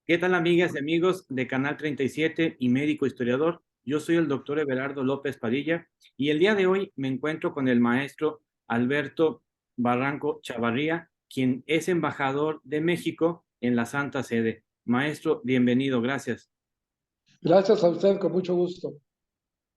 ¿Qué tal, amigas y amigos de Canal 37 y médico historiador? Yo soy el doctor Everardo López Padilla y el día de hoy me encuentro con el maestro Alberto Barranco Chavarría, quien es embajador de México en la Santa Sede. Maestro, bienvenido, gracias. Gracias a usted, con mucho gusto.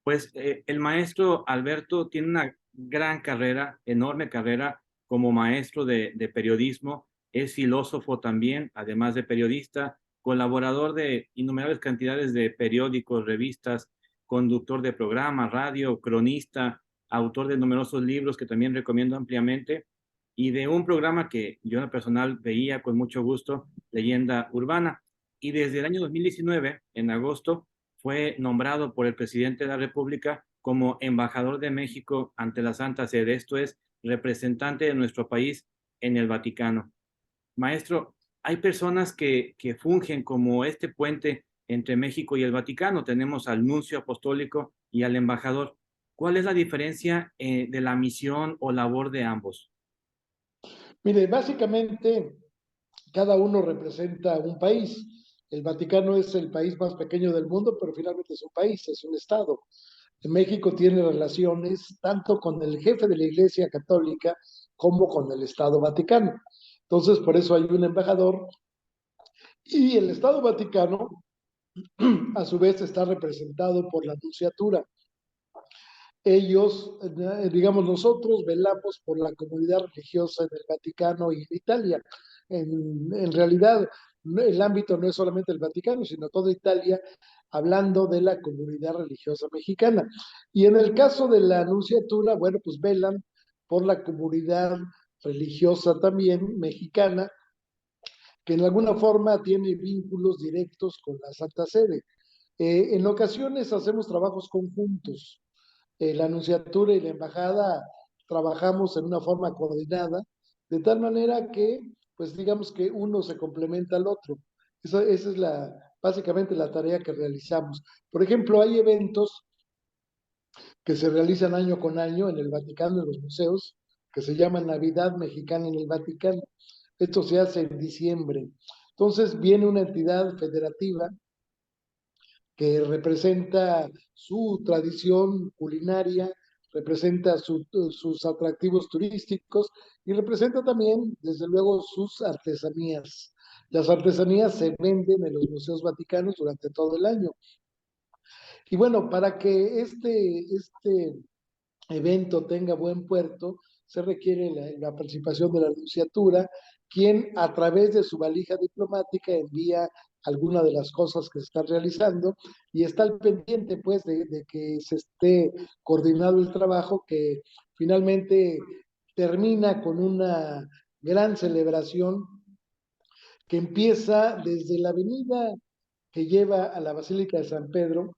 Pues el maestro Alberto tiene una gran carrera, enorme carrera como maestro de periodismo, es filósofo también, además de periodista, colaborador de innumerables cantidades de periódicos, revistas, conductor de programas, radio, cronista, autor de numerosos libros que también recomiendo ampliamente, y de un programa que yo en lo personal veía con mucho gusto, Leyenda Urbana. Y desde el año 2019, en agosto, fue nombrado por el presidente de la República como embajador de México ante la Santa Sede, esto es, representante de nuestro país en el Vaticano. Maestro, hay personas que fungen como este puente entre México y el Vaticano. Tenemos al nuncio apostólico y al embajador. ¿Cuál es la diferencia de la misión o labor de ambos? Mire, básicamente cada uno representa un país. El Vaticano es el país más pequeño del mundo, pero finalmente es un país, es un estado. México tiene relaciones tanto con el jefe de la Iglesia Católica como con el Estado Vaticano. Entonces, por eso hay un embajador y el Estado Vaticano, a su vez, está representado por la Nunciatura. Ellos, digamos, nosotros velamos por la comunidad religiosa en el Vaticano y en Italia. En realidad, el ámbito no es solamente el Vaticano, sino toda Italia, hablando de la comunidad religiosa mexicana. Y en el caso de la Anunciatura, bueno, pues velan por la comunidad religiosa también mexicana, que en alguna forma tiene vínculos directos con la Santa Sede. En ocasiones hacemos trabajos conjuntos. La Anunciatura y la Embajada trabajamos en una forma coordinada, de tal manera que, pues digamos que uno se complementa al otro. Esa es básicamente la tarea que realizamos. Por ejemplo, hay eventos que se realizan año con año en el Vaticano, en los museos, que se llaman Navidad Mexicana en el Vaticano. Esto se hace en diciembre. Entonces viene una entidad federativa que representa su tradición culinaria, representa sus atractivos turísticos y representa también, desde luego, sus artesanías. Las artesanías se venden en los museos vaticanos durante todo el año. Y bueno, para que este evento tenga buen puerto, se requiere la participación de la Nunciatura, quien a través de su valija diplomática envía alguna de las cosas que se están realizando y está al pendiente pues de que se esté coordinado el trabajo que finalmente termina con una gran celebración que empieza desde la avenida que lleva a la Basílica de San Pedro,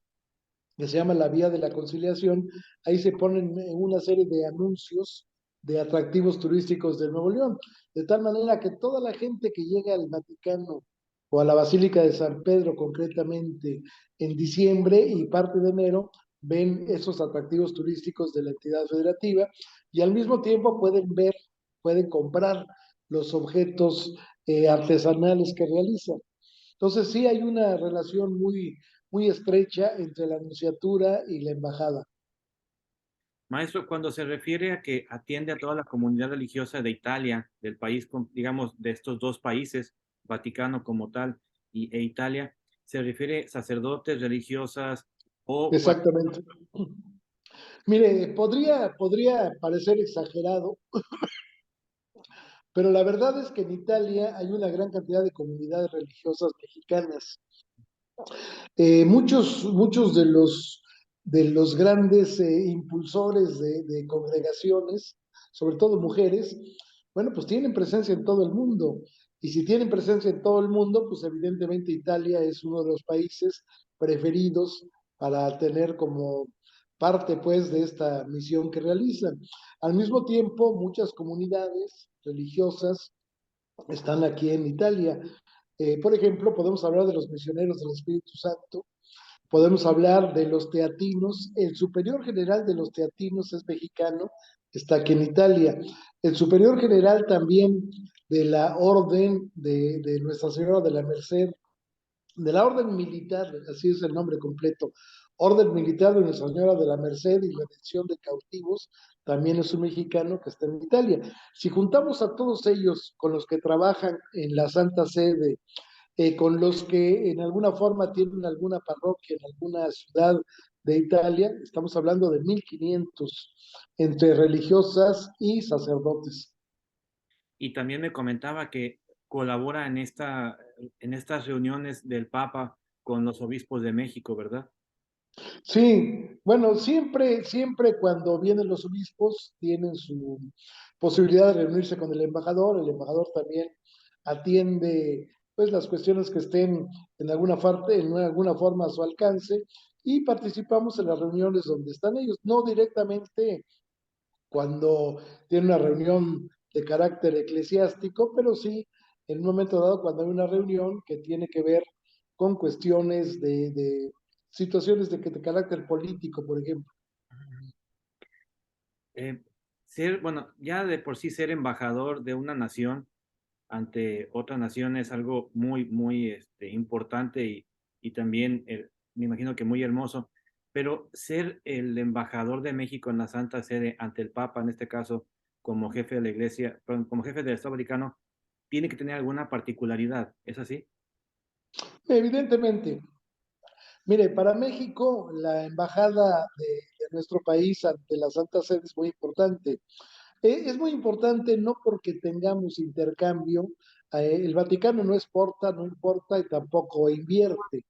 que se llama la Vía de la Conciliación. Ahí se ponen una serie de anuncios de atractivos turísticos de Nuevo León, de tal manera que toda la gente que llega al Vaticano o a la Basílica de San Pedro concretamente en diciembre y parte de enero ven esos atractivos turísticos de la entidad federativa y al mismo tiempo pueden ver, pueden comprar los objetos artesanales que realizan. Entonces sí hay una relación muy estrecha entre la nunciatura y la embajada. Maestro, cuando se refiere a que atiende a toda la comunidad religiosa de Italia, del país, digamos, de estos dos países, Vaticano como tal e Italia, se refiere sacerdotes, religiosas o Exactamente. Mire, podría parecer exagerado, pero la verdad es que en Italia hay una gran cantidad de comunidades religiosas mexicanas. Muchos de los grandes impulsores de congregaciones, sobre todo mujeres, bueno, pues tienen presencia en todo el mundo. Y si tienen presencia en todo el mundo, pues evidentemente Italia es uno de los países preferidos para tener como parte pues de esta misión que realizan. Al mismo tiempo, muchas comunidades religiosas están aquí en Italia. Por ejemplo, podemos hablar de los misioneros del Espíritu Santo, podemos hablar de los teatinos. El superior general de los teatinos es mexicano, está aquí en Italia. El superior general también de la Orden de Nuestra Señora de la Merced de la Orden Militar, así es el nombre completo, Orden Militar de Nuestra Señora de la Merced y Redención de Cautivos, también es un mexicano que está en Italia. Si juntamos a todos ellos con los que trabajan en la Santa Sede, con los que en alguna forma tienen alguna parroquia en alguna ciudad de Italia, estamos hablando de 1500 entre religiosas y sacerdotes. Y también me comentaba que colabora en estas reuniones del Papa con los obispos de México, ¿verdad? Sí, bueno, siempre cuando vienen los obispos tienen su posibilidad de reunirse con el embajador también atiende pues las cuestiones que estén en alguna parte, en alguna forma a su alcance y participamos en las reuniones donde están ellos, no directamente cuando tiene una reunión de carácter eclesiástico, pero sí en un momento dado cuando hay una reunión que tiene que ver con cuestiones de situaciones de carácter político, por ejemplo. Eh, Ser, bueno, ya de por sí ser embajador de una nación ante otra nación es algo muy importante y también me imagino que muy hermoso, pero ser el embajador de México en la Santa Sede ante el Papa, en este caso, como jefe de la Iglesia, perdón, como jefe del Estado Vaticano, tiene que tener alguna particularidad, ¿es así? Evidentemente, mire, para México la embajada de nuestro país ante la Santa Sede es muy importante. Es muy importante no porque tengamos intercambio, el Vaticano no exporta, no importa y tampoco invierte.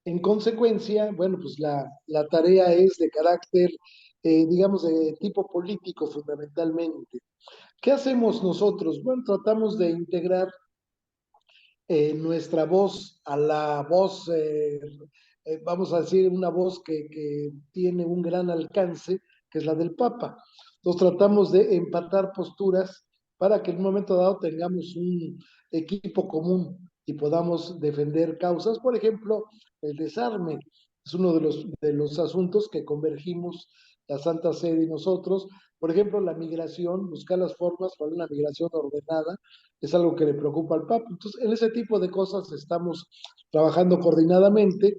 En consecuencia, bueno, pues la tarea es de carácter, digamos, de tipo político fundamentalmente. ¿Qué hacemos nosotros? Bueno, tratamos de integrar nuestra voz a la voz, vamos a decir, una voz que tiene un gran alcance, que es la del Papa. Entonces tratamos de empatar posturas para que en un momento dado tengamos un equipo común y podamos defender causas. Por ejemplo, el desarme es uno de los asuntos que convergimos la Santa Sede y nosotros. Por ejemplo, la migración, buscar las formas para una migración ordenada es algo que le preocupa al Papa. Entonces, en ese tipo de cosas estamos trabajando coordinadamente,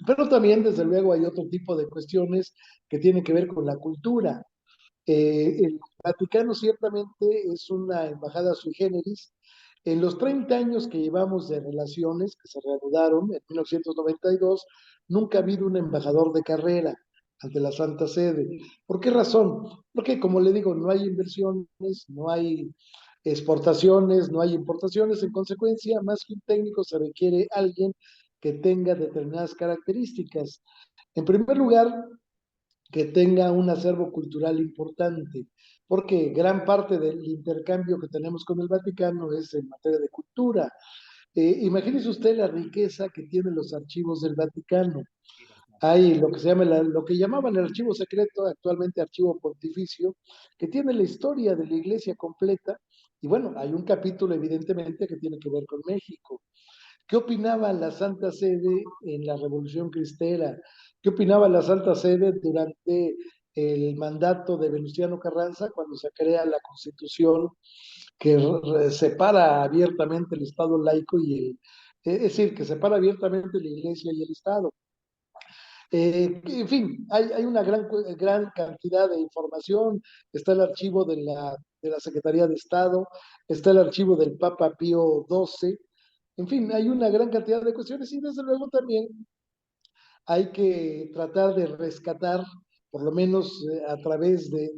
pero también, desde luego, hay otro tipo de cuestiones que tienen que ver con la cultura. El Vaticano ciertamente es una embajada sui generis. En los 30 años que llevamos de relaciones, que se reanudaron en 1992, nunca ha habido un embajador de carrera ante la Santa Sede. ¿Por qué razón? Porque, como le digo, no hay inversiones, no hay exportaciones, no hay importaciones. En consecuencia, más que un técnico, se requiere alguien que tenga determinadas características. En primer lugar, que tenga un acervo cultural importante, porque gran parte del intercambio que tenemos con el Vaticano es en materia de cultura. Imagínese usted la riqueza que tienen los archivos del Vaticano. Hay lo que se llama lo que llamaban el archivo secreto, actualmente archivo pontificio, que tiene la historia de la iglesia completa. Y bueno, hay un capítulo evidentemente que tiene que ver con México. ¿Qué opinaba la Santa Sede en la Revolución Cristera? ¿Qué opinaba la Santa Sede durante el mandato de Venustiano Carranza cuando se crea la Constitución que separa abiertamente el Estado laico y es decir, que separa abiertamente la Iglesia y el Estado? En fin, hay una gran cantidad de información. Está el archivo de la Secretaría de Estado, está el archivo del Papa Pío XII. En fin, hay una gran cantidad de cuestiones y desde luego también hay que tratar de rescatar, por lo menos a través de,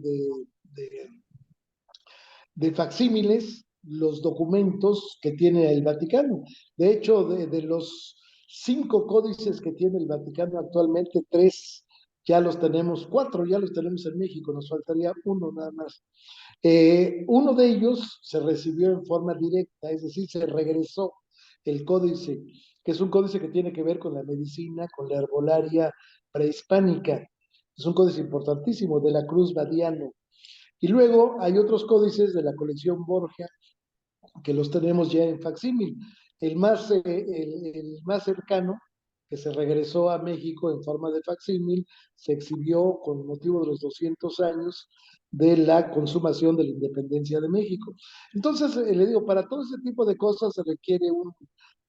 de facsímiles, los documentos que tiene el Vaticano. De hecho, de los 5 códices que tiene el Vaticano actualmente, 3 ya los tenemos, 4 ya los tenemos en México, nos faltaría uno nada más. Uno de ellos se recibió en forma directa, es decir, se regresó el códice, que es un códice que tiene que ver con la medicina, con la herbolaria prehispánica. Es un códice importantísimo de la Cruz Badiano. Y luego hay otros códices de la colección Borgia que los tenemos ya en facsímil. El más cercano, que se regresó a México en forma de facsímil, se exhibió con motivo de los 200 años de la consumación de la independencia de México. Entonces, le digo, para todo ese tipo de cosas se requiere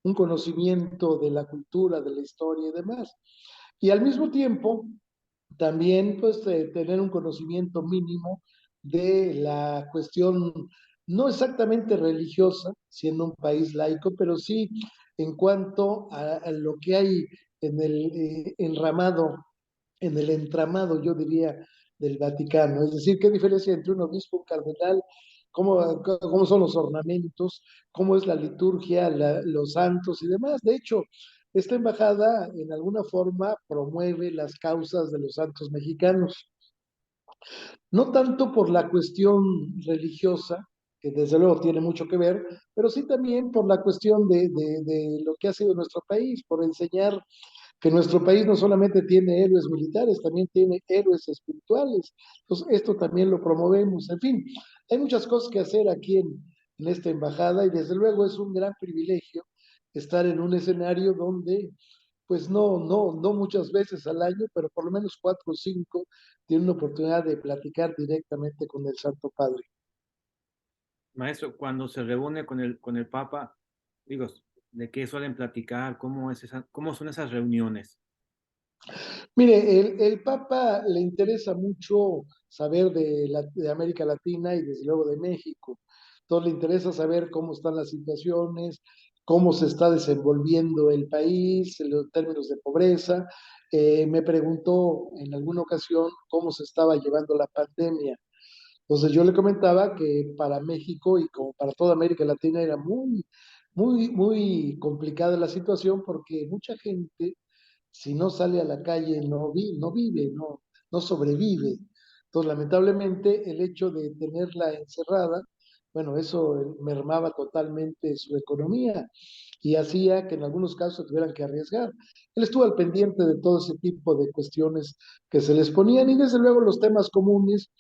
un conocimiento de la cultura, de la historia y demás. Y al mismo tiempo, también pues tener un conocimiento mínimo de la cuestión, no exactamente religiosa, siendo un país laico, pero sí en cuanto a lo que hay en el enramado, en el entramado, yo diría, del Vaticano. Es decir, qué diferencia entre un obispo, un cardenal, cómo son los ornamentos, cómo es la liturgia, los santos y demás. De hecho, esta embajada en alguna forma promueve las causas de los santos mexicanos, no tanto por la cuestión religiosa, que desde luego tiene mucho que ver, pero sí también por la cuestión de lo que ha sido nuestro país, por enseñar que nuestro país no solamente tiene héroes militares, también tiene héroes espirituales. Entonces, esto también lo promovemos. En fin, hay muchas cosas que hacer aquí en esta embajada y desde luego es un gran privilegio estar en un escenario donde, pues no muchas veces al año, pero por lo menos 4 o 5 tienen una oportunidad de platicar directamente con el Santo Padre. Maestro, cuando se reúne con el Papa, digo, ¿de qué suelen platicar? ¿Cómo son esas reuniones? Mire, el Papa le interesa mucho saber de América Latina y desde luego de México. Entonces le interesa saber cómo están las situaciones, cómo se está desenvolviendo el país en los términos de pobreza. Me preguntó en alguna ocasión cómo se estaba llevando la pandemia. Entonces yo le comentaba que para México y como para toda América Latina era muy complicada la situación porque mucha gente si no sale a la calle, no vive, no sobrevive. Entonces, lamentablemente, el hecho de tenerla encerrada, bueno, eso mermaba totalmente su economía y hacía que en algunos casos tuvieran que arriesgar. Él estuvo al pendiente de todo ese tipo de cuestiones que se les ponían y desde luego los temas comunes,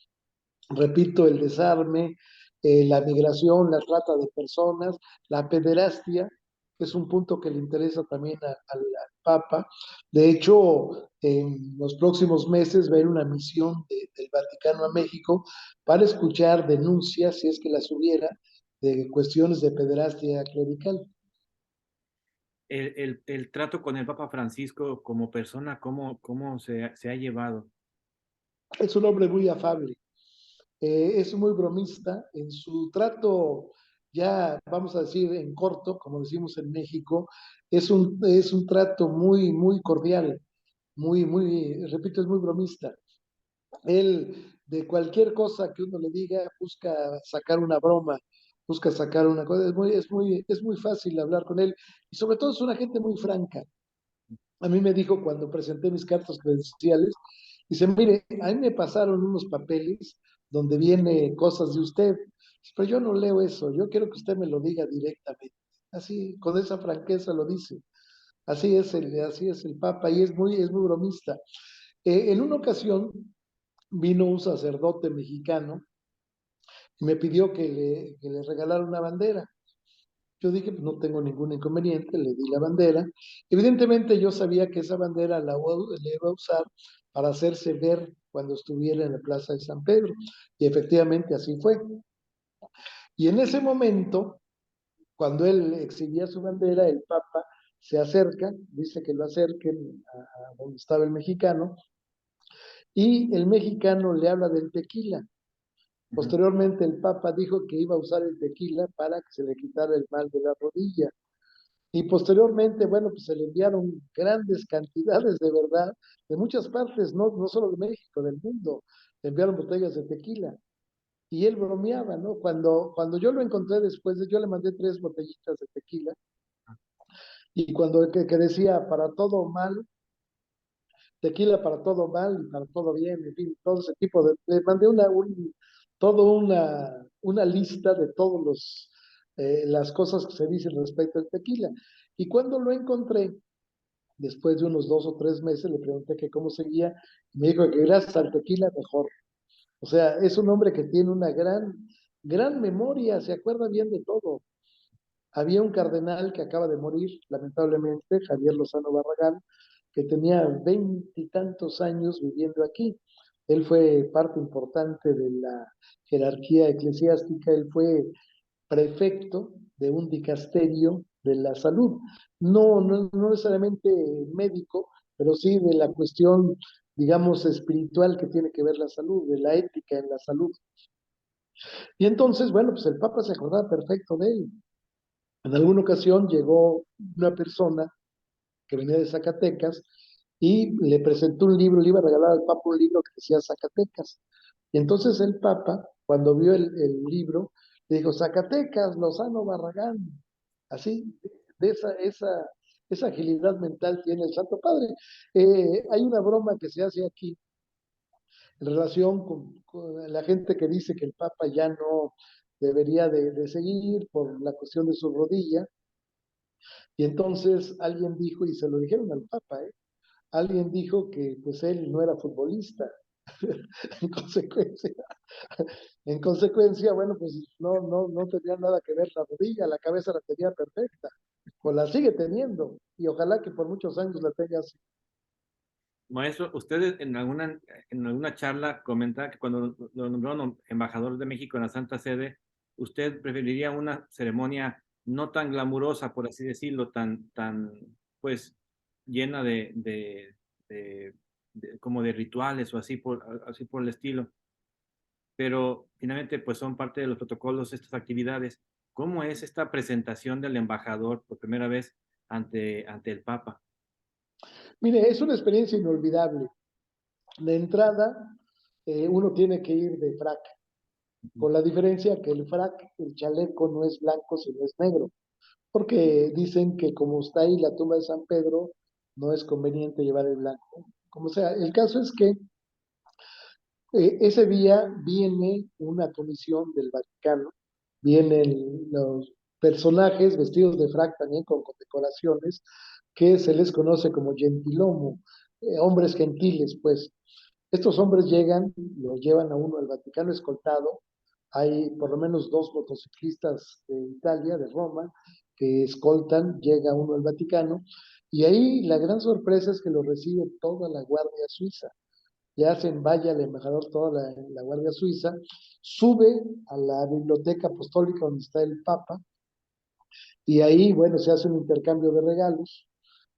repito, el desarme, la migración, la trata de personas, la pederastia, que es un punto que le interesa también al Papa. De hecho, en los próximos meses va a ir una misión del Vaticano a México para escuchar denuncias, si es que las hubiera, de cuestiones de pederastia clerical. El trato con el Papa Francisco como persona, ¿cómo se ha llevado? Es un hombre muy afable, es muy bromista en su trato, ya vamos a decir en corto, como decimos en México, es un trato muy cordial, repito, es muy bromista. Él, de cualquier cosa que uno le diga, busca sacar una broma, busca sacar una cosa, es muy fácil hablar con él y sobre todo es una gente muy franca. A mí me dijo cuando presenté mis cartas credenciales, dice, mire, a mí me pasaron unos papeles donde viene cosas de usted, pero yo no leo eso, yo quiero que usted me lo diga directamente. Así, con esa franqueza lo dice. Así es el Papa y es muy bromista. En una ocasión vino un sacerdote mexicano y me pidió que le regalara una bandera. Yo dije, pues no tengo ningún inconveniente, le di la bandera. Evidentemente yo sabía que esa bandera le iba a usar para hacerse ver cuando estuviera en la Plaza de San Pedro. Y efectivamente así fue. Y en ese momento, cuando él exhibía su bandera, el Papa se acerca, dice que lo acerquen a donde estaba el mexicano, y el mexicano le habla del tequila. Ujú. Posteriormente el Papa dijo que iba a usar el tequila para que se le quitara el mal de la rodilla. Y posteriormente, bueno, pues se le enviaron grandes cantidades de verdad de muchas partes, no solo de México, del mundo. Le enviaron botellas de tequila. Y él bromeaba, ¿no? Cuando yo lo encontré después, yo le mandé 3 botellitas de tequila. Y cuando que decía para todo mal, tequila para todo mal y para todo bien, en fin, todo ese tipo de. Le mandé todo una lista de todos las cosas que se dicen respecto al tequila. Y cuando lo encontré, después de unos 2 o 3 meses, le pregunté que cómo seguía, y me dijo que gracias al tequila mejor. O sea, es un hombre que tiene una gran memoria, se acuerda bien de todo. Había un cardenal que acaba de morir, lamentablemente, Javier Lozano Barragán, que tenía 20 y tantos años viviendo aquí. Él fue parte importante de la jerarquía eclesiástica, él fue prefecto de un dicasterio de la salud. No necesariamente médico, pero sí de la cuestión, digamos, espiritual que tiene que ver la salud, de la ética en la salud. Y entonces, bueno, pues el Papa se acordaba perfecto de él. En alguna ocasión llegó una persona que venía de Zacatecas y le presentó un libro, le iba a regalar al Papa un libro que decía Zacatecas. Y entonces el Papa, cuando vio el libro, le dijo, Zacatecas, Lozano Barragán. Así, de esa agilidad mental tiene el Santo Padre. Hay una broma que se hace aquí en relación con la gente que dice que el Papa ya no debería de seguir por la cuestión de su rodilla. Y entonces alguien dijo, y se lo dijeron al Papa, alguien dijo que pues él no era futbolista. en consecuencia, en consecuencia, bueno, pues no tenía nada que ver la rodilla, la cabeza la tenía perfecta, pues la sigue teniendo, y ojalá que por muchos años la tenga así. Maestro, ustedes en alguna charla comentaban que cuando lo nombraron embajador de México en la Santa Sede, usted preferiría una ceremonia no tan glamurosa, por así decirlo, pues, llena de- como de rituales o así por el estilo. Pero finalmente, pues son parte de los protocolos estas actividades. ¿Cómo es esta presentación del embajador por primera vez ante el Papa? Mire, es una experiencia inolvidable. De entrada, uno tiene que ir de frac, con la diferencia que el frac, el chaleco no es blanco, sino es negro, porque dicen que como está ahí la tumba de San Pedro, no es conveniente llevar el blanco. Como sea, el caso es que ese día viene una comisión del Vaticano, vienen los personajes vestidos de frac también con condecoraciones, que se les conoce como gentilomo, hombres gentiles, pues. Estos hombres llegan, lo llevan a uno al Vaticano escoltado. Hay por lo menos dos motociclistas de Italia, de Roma, que escoltan, llega uno al Vaticano, y ahí la gran sorpresa es que lo recibe toda la Guardia Suiza. Le hacen vaya al embajador toda la Guardia Suiza, sube a la biblioteca apostólica donde está el Papa, y ahí, bueno, se hace un intercambio de regalos.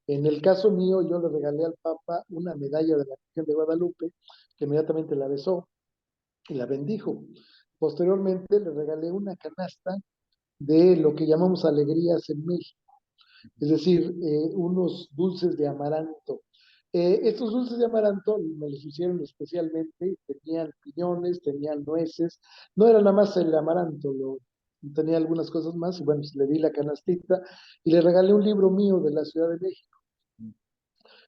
En el caso mío, yo le regalé al Papa una medalla de la Virgen de Guadalupe, que inmediatamente la besó y la bendijo. Posteriormente le regalé una canasta de lo que llamamos alegrías en México, es decir, unos dulces de amaranto. Estos dulces de amaranto me los hicieron especialmente, tenían piñones, tenían nueces, no era nada más el amaranto, tenía algunas cosas más, y bueno, pues le di la canastita y le regalé un libro mío de la Ciudad de México.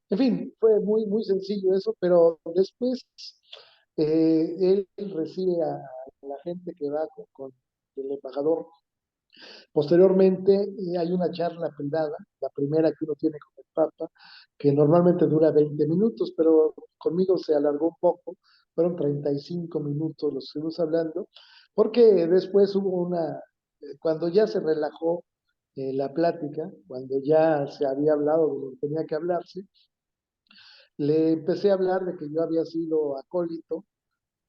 En fin, fue muy sencillo eso, pero después él recibe a la gente que va con el embajador. Posteriormente hay una charla privada, la primera que uno tiene con el Papa, que normalmente dura 20 minutos, pero conmigo se alargó un poco, fueron 35 minutos los que estuvimos hablando, porque después hubo cuando ya se relajó la plática, cuando ya se había hablado de lo que tenía que hablarse, le empecé a hablar de que yo había sido acólito,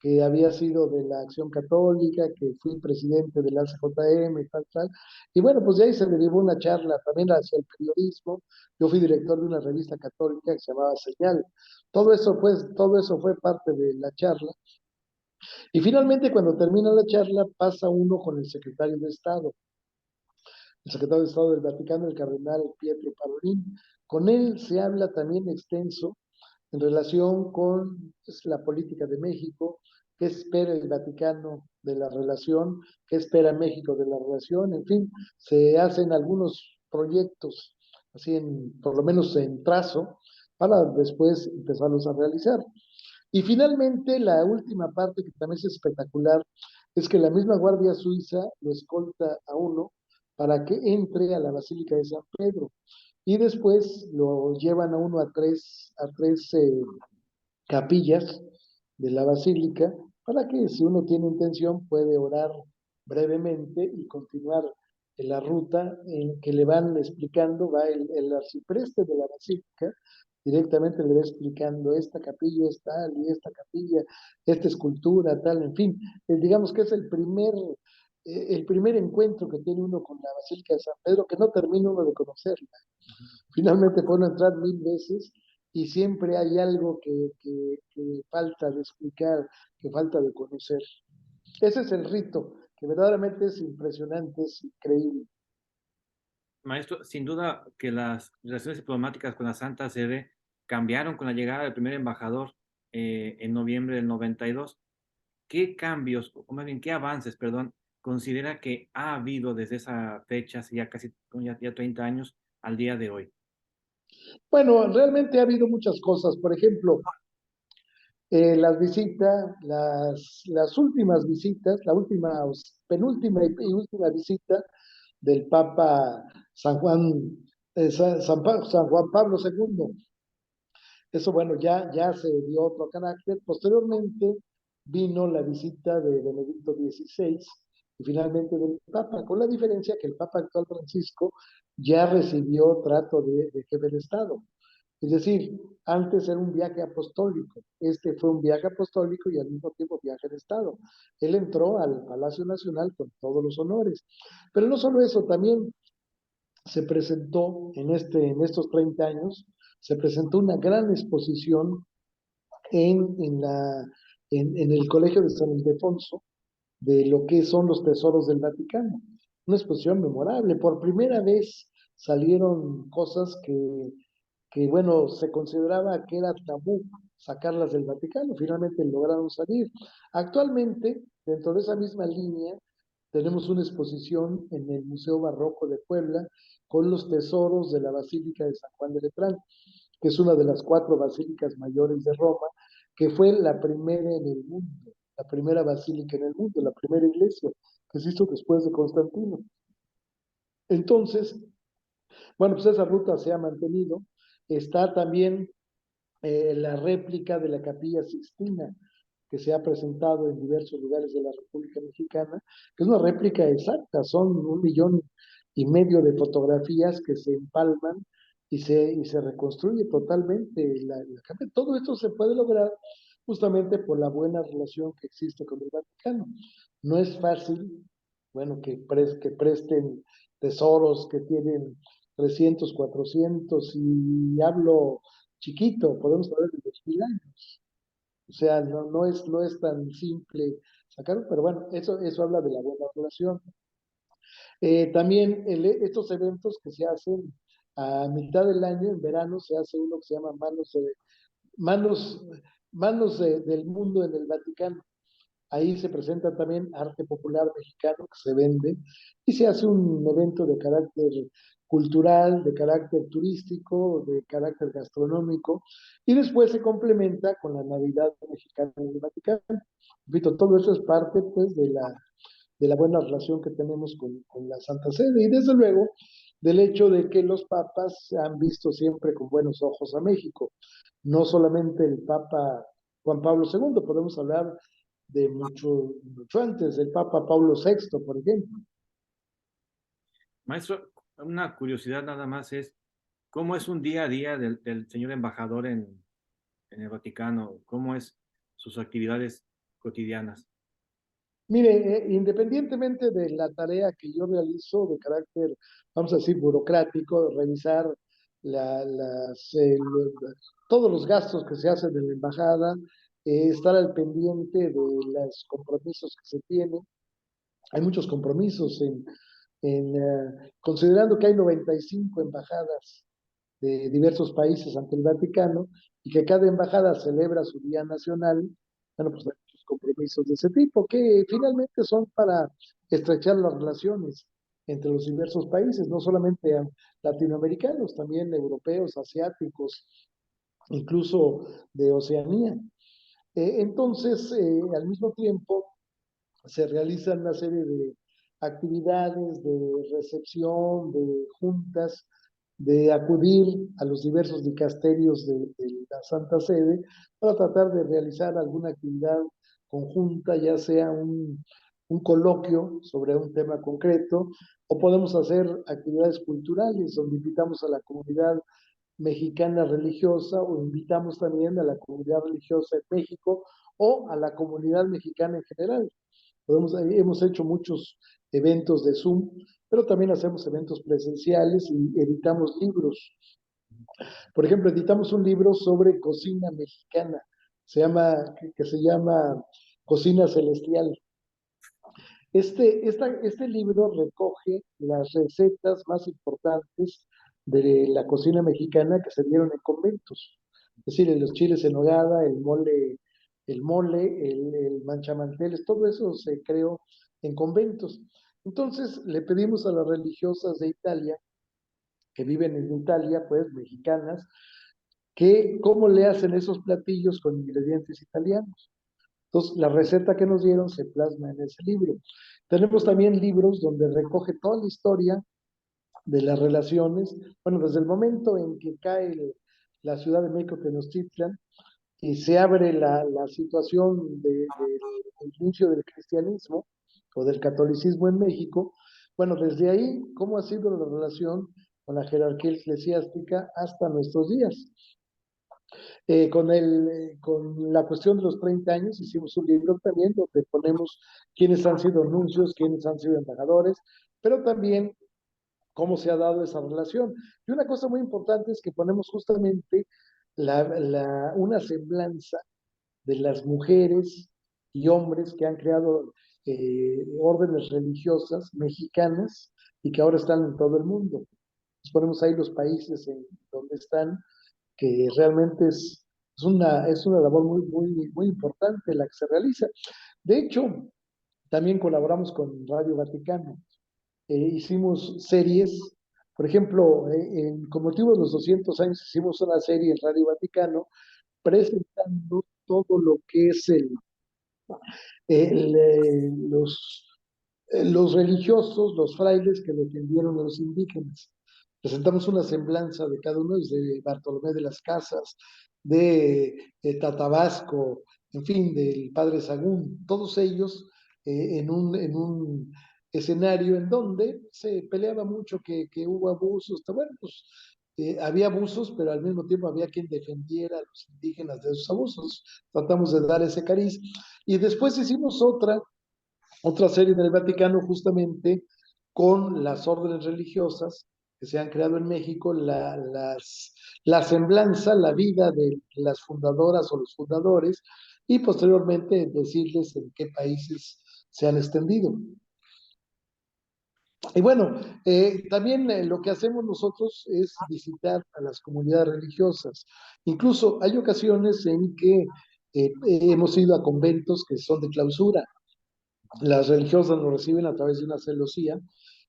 que había sido de la Acción Católica, que fui presidente del ACJM y tal, tal. Y bueno, pues de ahí se derivó una charla también hacia el periodismo. Yo fui director de una revista católica que se llamaba Señal. Todo eso fue parte de la charla. Y finalmente, cuando termina la charla, pasa uno con el secretario de Estado, el secretario de Estado del Vaticano, el cardenal Pietro Parolin. Con él se habla también extenso en relación con pues, la política de México, qué espera el Vaticano de la relación, qué espera México de la relación, en fin, se hacen algunos proyectos, así por lo menos en trazo, para después empezarlos a realizar. Y finalmente, la última parte que también es espectacular, es que la misma Guardia Suiza lo escolta a uno para que entre a la Basílica de San Pedro. Y después lo llevan a uno a tres capillas de la basílica para que si uno tiene intención puede orar brevemente y continuar en la ruta en que le van explicando, va el arcipreste de la basílica, directamente le va explicando esta capilla es tal y esta capilla, esta escultura tal, en fin, digamos que es el primer el primer encuentro que tiene uno con la Basílica de San Pedro, que no termina uno de conocerla. Finalmente puede entrar 1000 veces y siempre hay algo que falta de explicar, que falta de conocer. Ese es el rito, que verdaderamente es impresionante, es increíble. Maestro, sin duda que las relaciones diplomáticas con la Santa Sede cambiaron con la llegada del primer embajador en noviembre del 92. ¿Qué cambios, o más bien, qué avances, perdón, considera que ha habido desde esa fecha, hace ya casi ya 30 años, al día de hoy? Bueno, realmente ha habido muchas cosas. Por ejemplo, las visitas, las últimas visitas, la última, penúltima y última visita del Papa San Juan, San Juan Pablo II. Eso, bueno, ya se dio otro carácter. Posteriormente vino la visita de Benedicto XVI y finalmente del Papa, con la diferencia que el Papa actual Francisco ya recibió trato de jefe de Estado. Es decir, antes era un viaje apostólico, este fue un viaje apostólico y al mismo tiempo viaje de Estado. Él entró al Palacio Nacional con todos los honores. Pero no solo eso, también se presentó en estos 30 años, se presentó una gran exposición en el Colegio de San Ildefonso de lo que son los tesoros del Vaticano. Una exposición memorable. Por primera vez salieron cosas bueno, se consideraba que era tabú sacarlas del Vaticano, finalmente lograron salir. Actualmente, dentro de esa misma línea, tenemos una exposición en el Museo Barroco de Puebla con los tesoros de la Basílica de San Juan de Letrán, que es una de las 4 basílicas mayores de Roma, que fue la primera en el mundo, la primera basílica en el mundo, la primera iglesia que se hizo después de Constantino. Entonces, bueno, pues esa ruta se ha mantenido. Está también la réplica de la Capilla Sixtina, que se ha presentado en diversos lugares de la República Mexicana, que es una réplica exacta, son 1,5 millones de fotografías que se empalman y se reconstruye totalmente la capilla. Todo esto se puede lograr justamente por la buena relación que existe con el Vaticano. No es fácil, bueno, que presten tesoros que tienen 300, 400, y hablo chiquito, podemos hablar de 2000 años. O sea, no es tan simple sacarlo, pero bueno, eso habla de la buena relación. También estos eventos que se hacen a mitad del año, en verano, se hace uno que se llama Manos, del Mundo en el Vaticano. Ahí se presenta también arte popular mexicano que se vende y se hace un evento de carácter cultural, de carácter turístico, de carácter gastronómico, y después se complementa con la Navidad mexicana en el Vaticano. Repito, todo eso es parte pues de la buena relación que tenemos con la Santa Sede y desde luego del hecho de que los papas han visto siempre con buenos ojos a México. No solamente el Papa Juan Pablo II, podemos hablar de mucho antes, del Papa Pablo VI, por ejemplo. Maestro, una curiosidad nada más es, ¿cómo es un día a día del señor embajador en el Vaticano? ¿Cómo es sus actividades cotidianas? Mire, independientemente de la tarea que yo realizo de carácter, vamos a decir, burocrático, de revisar la- las, eh, lo- todos los gastos que se hacen en la embajada, estar al pendiente de los compromisos que se tienen. Hay muchos compromisos considerando que hay 95 embajadas de diversos países ante el Vaticano y que cada embajada celebra su día nacional. Bueno, pues hay muchos compromisos de ese tipo que finalmente son para estrechar las relaciones entre los diversos países, no solamente latinoamericanos, también europeos, asiáticos, incluso de Oceanía. Entonces, al mismo tiempo, se realizan una serie de actividades, de recepción, de juntas, de acudir a los diversos dicasterios de la Santa Sede para tratar de realizar alguna actividad conjunta, ya sea un coloquio sobre un tema concreto, o podemos hacer actividades culturales donde invitamos a la comunidad mexicana religiosa o invitamos también a la comunidad religiosa en México o a la comunidad mexicana en general. Hemos hecho muchos eventos de Zoom, pero también hacemos eventos presenciales y editamos libros. Por ejemplo, editamos un libro sobre cocina mexicana, que se llama Cocina Celestial. Este libro recoge las recetas más importantes de la cocina mexicana que se dieron en conventos. Es decir, los chiles en nogada, el manchamanteles, todo eso se creó en conventos. Entonces le pedimos a las religiosas de Italia, que viven en Italia, pues mexicanas, que cómo le hacen esos platillos con ingredientes italianos. Entonces, la receta que nos dieron se plasma en ese libro. Tenemos también libros donde recoge toda la historia de las relaciones, bueno, desde el momento en que cae la Ciudad de México, Tenochtitlan, y se abre la situación del inicio del cristianismo o del catolicismo en México. Bueno, desde ahí, ¿cómo ha sido la relación con la jerarquía eclesiástica hasta nuestros días? Con la cuestión de los 30 años hicimos un libro también donde ponemos quiénes han sido nuncios, quiénes han sido embajadores, pero también cómo se ha dado esa relación. Y una cosa muy importante es que ponemos justamente una semblanza de las mujeres y hombres que han creado órdenes religiosas mexicanas y que ahora están en todo el mundo. Nos ponemos ahí los países en donde están, que realmente es una labor muy importante la que se realiza. De hecho, también colaboramos con Radio Vaticano. Hicimos series, por ejemplo, con motivo de los 200 años hicimos una serie en Radio Vaticano presentando todo lo que es el, eh, los, los religiosos, los frailes que defendieron a los indígenas. Presentamos una semblanza de cada uno, desde Bartolomé de las Casas, de Tatabasco, en fin, del padre Sagún, todos ellos en un escenario en donde se peleaba mucho que hubo abusos. Bueno, pues había abusos, pero al mismo tiempo había quien defendiera a los indígenas de esos abusos. Tratamos de dar ese cariz. Y después hicimos otra serie en el Vaticano justamente con las órdenes religiosas que se han creado en México, la semblanza, la vida de las fundadoras o los fundadores, y posteriormente decirles en qué países se han extendido. Y bueno, también lo que hacemos nosotros es visitar a las comunidades religiosas. Incluso hay ocasiones en que hemos ido a conventos que son de clausura. Las religiosas nos reciben a través de una celosía,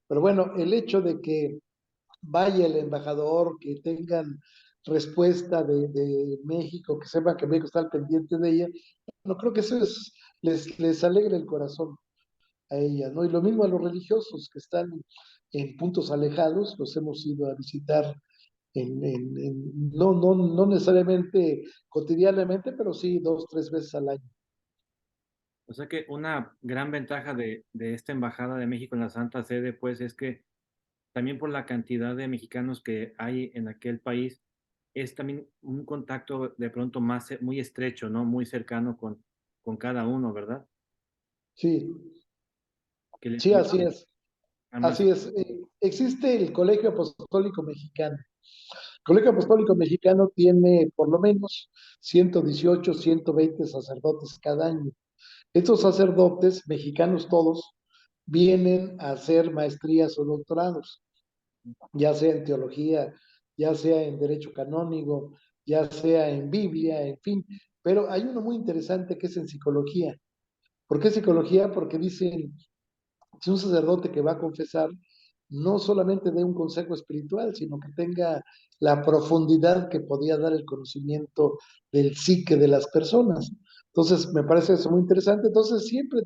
pero bueno, el hecho de que vaya el embajador, que tengan respuesta de México, que sepan que México está al pendiente de ella, no creo que les alegra el corazón a ella, ¿no? Y lo mismo a los religiosos que están en puntos alejados, los hemos ido a visitar no necesariamente cotidianamente, pero sí 2, 3 veces al año. O sea que una gran ventaja de esta Embajada de México en la Santa Sede, pues, es que también por la cantidad de mexicanos que hay en aquel país, es también un contacto de pronto más, muy estrecho, ¿no? Muy cercano con cada uno, ¿verdad? Sí, Que le, sí, así es. además, Así es. Existe el Colegio Apostólico Mexicano. El Colegio Apostólico Mexicano tiene por lo menos 118, 120 sacerdotes cada año. Estos sacerdotes, mexicanos todos, vienen a hacer maestrías o doctorados, ya sea en teología, ya sea en derecho canónico, ya sea en Biblia, en fin. Pero hay uno muy interesante que es en psicología. ¿Por qué psicología? Porque dicen, si un sacerdote que va a confesar no solamente dé un consejo espiritual, sino que tenga la profundidad que podía dar el conocimiento del psique de las personas. Entonces, me parece eso muy interesante. Entonces, siempre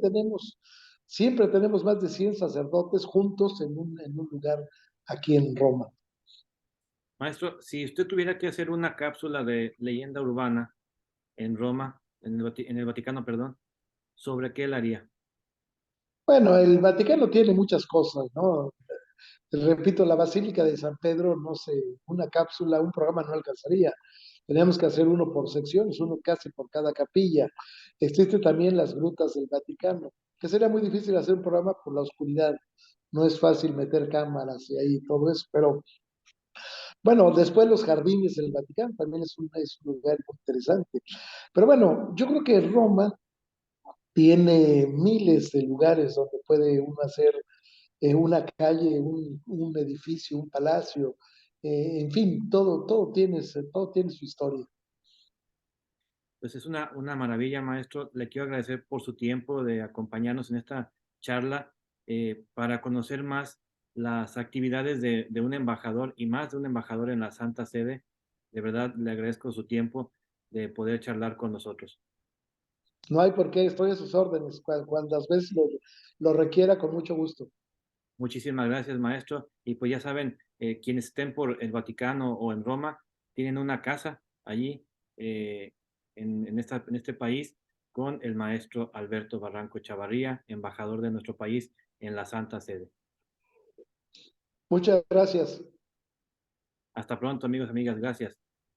tenemos más de 100 sacerdotes juntos en un lugar aquí en Roma. maestro, si usted tuviera que hacer una cápsula de leyenda urbana en Roma, en el Vaticano, perdón, ¿sobre qué la haría? Bueno, el Vaticano tiene muchas cosas, ¿no? Repito, la Basílica de San Pedro, no sé, una cápsula, un programa no alcanzaría. Tenemos que hacer uno por secciones, uno casi por cada capilla. Existen también las grutas del Vaticano. que sería muy difícil hacer un programa por la oscuridad. No es fácil meter cámaras y ahí todo eso, pero bueno, después los jardines del Vaticano también es un lugar muy interesante. Pero bueno, yo creo que Roma tiene miles de lugares donde puede uno hacer una calle, un edificio, un palacio, en fin, todo tiene su historia. Pues es una maravilla, maestro. Le quiero agradecer por su tiempo de acompañarnos en esta charla para conocer más las actividades de un embajador y más de un embajador en la Santa Sede. De verdad, le agradezco su tiempo de poder charlar con nosotros. No hay por qué, estoy a sus órdenes, cuantas veces lo requiera, con mucho gusto. Muchísimas gracias, maestro. Y pues ya saben, quienes estén por el Vaticano o en Roma, tienen una casa allí eh, en este país con el maestro Alberto Barranco Chavarría, embajador de nuestro país en la Santa Sede. Muchas gracias. Hasta pronto, amigos, amigas. Gracias.